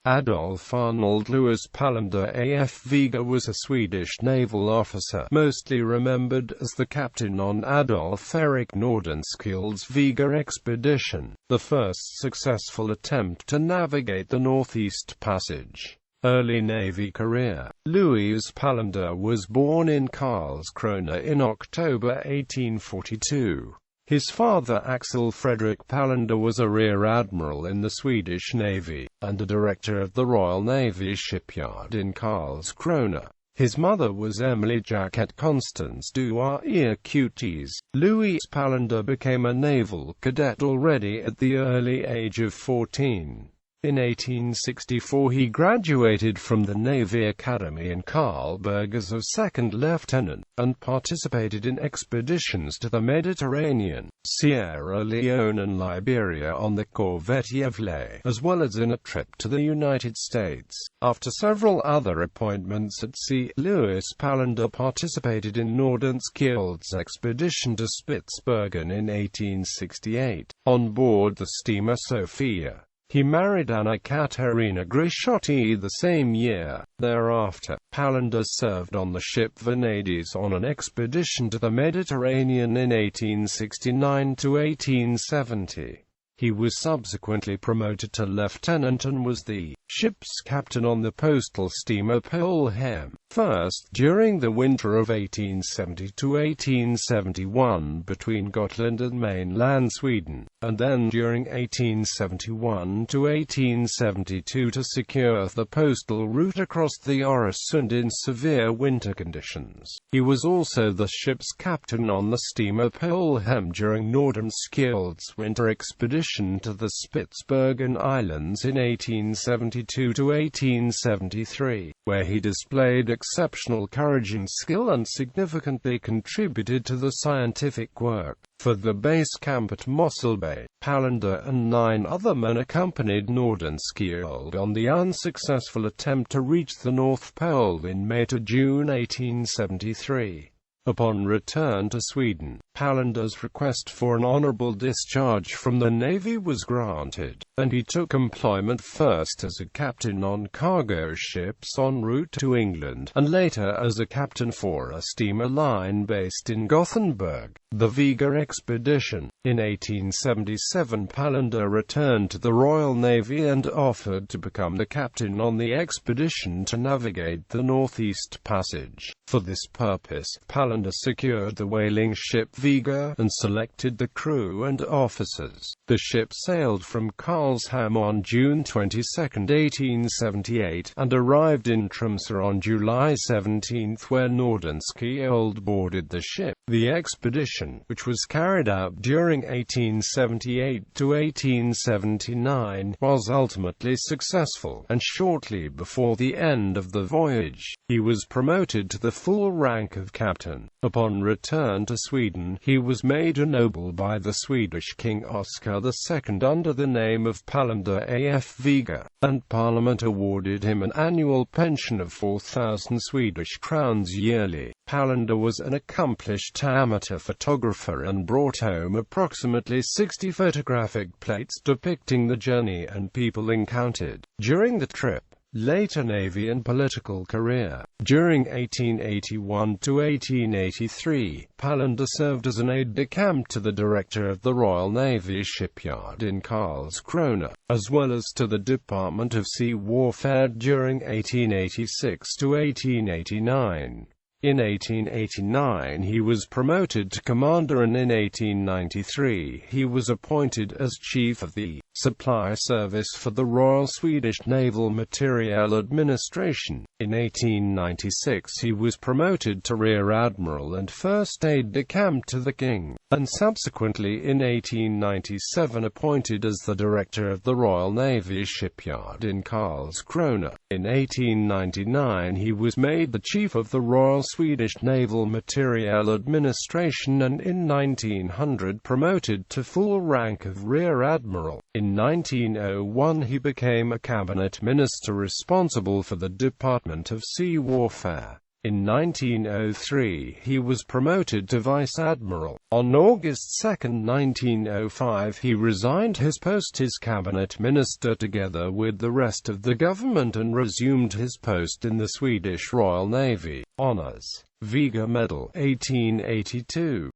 Adolf Arnold Louis Palander A.F. Vega was a Swedish naval officer, mostly remembered as the captain on Adolf Erik Nordenskjöld's Viger Expedition, the first successful attempt to navigate the Northeast Passage. Early Navy career. Louis Palander was born in Karlskrona in October 1842. His father Axel Fredrik Palander was a rear admiral in the Swedish Navy, and a director of the Royal Navy shipyard in Karlskrona. His mother was Emily Jacquet Constance Duar-Cuties. Louis Palander became a naval cadet already at the early age of 14. In 1864 he graduated from the Navy Academy in Karlsberg as a second lieutenant, and participated in expeditions to the Mediterranean, Sierra Leone and Liberia on the corvette Yevle, as well as in a trip to the United States. After several other appointments at sea, Louis Palander participated in Nordenskiöld's expedition to Spitsbergen in 1868, on board the steamer Sophia. He married Anna Katerina Grishotti the same year. Thereafter, Palander served on the ship Venades on an expedition to the Mediterranean in 1869 to 1870. He was subsequently promoted to lieutenant and was the ship's captain on the postal steamer Polhem, first during the winter of 1870 to 1871 between Gotland and mainland Sweden, and then during 1871 to 1872 to secure the postal route across the Öresund in severe winter conditions. He was also the ship's captain on the steamer Polhem during Nordenskiöld's winter expedition to the Spitsbergen Islands in 1872 to 1873, where he displayed exceptional courage and skill and significantly contributed to the scientific work. For the base camp at Mossel Bay, Palander and 9 other men accompanied Nordenskiöld on the unsuccessful attempt to reach the North Pole in May to June 1873. Upon return to Sweden, Palander's request for an honorable discharge from the Navy was granted, and he took employment first as a captain on cargo ships en route to England, and later as a captain for a steamer line based in Gothenburg. The Viger Expedition. In 1877 Palander returned to the Royal Navy and offered to become the captain on the expedition to navigate the Northeast Passage. For this purpose, Palander secured the whaling ship Vega, and selected the crew and officers. The ship sailed from Karlshamn on June 22, 1878, and arrived in Tromsø on July 17, where Nordenskiöld boarded the ship. The expedition, which was carried out during 1878 to 1879, was ultimately successful, and shortly before the end of the voyage, he was promoted to the full rank of captain. Upon return to Sweden, he was made a noble by the Swedish King Oscar II under the name of Palander A.F. Vega, and Parliament awarded him an annual pension of 4,000 Swedish crowns yearly. Palander was an accomplished amateur photographer and brought home approximately 60 photographic plates depicting the journey and people encountered during the trip. Later Navy and political career. During 1881 to 1883, Palander served as an aide-de-camp to the director of the Royal Navy shipyard in Karlskrona, as well as to the Department of Sea Warfare during 1886 to 1889. In 1889 he was promoted to commander, and in 1893 he was appointed as chief of the supply service for the Royal Swedish Naval Materiel Administration. In 1896 he was promoted to rear admiral and first aide-de-camp to the king, and subsequently in 1897 appointed as the director of the Royal Navy shipyard in Karlskrona. In 1899 he was made the chief of the Royal Swedish Naval Materiel Administration, and in 1900 promoted to full rank of rear admiral. In 1901 he became a cabinet minister responsible for the Department of Sea Warfare. In 1903, he was promoted to vice admiral. On August 2, 1905, he resigned his post as cabinet minister together with the rest of the government and resumed his post in the Swedish Royal Navy. Honours: Vega Medal, 1882.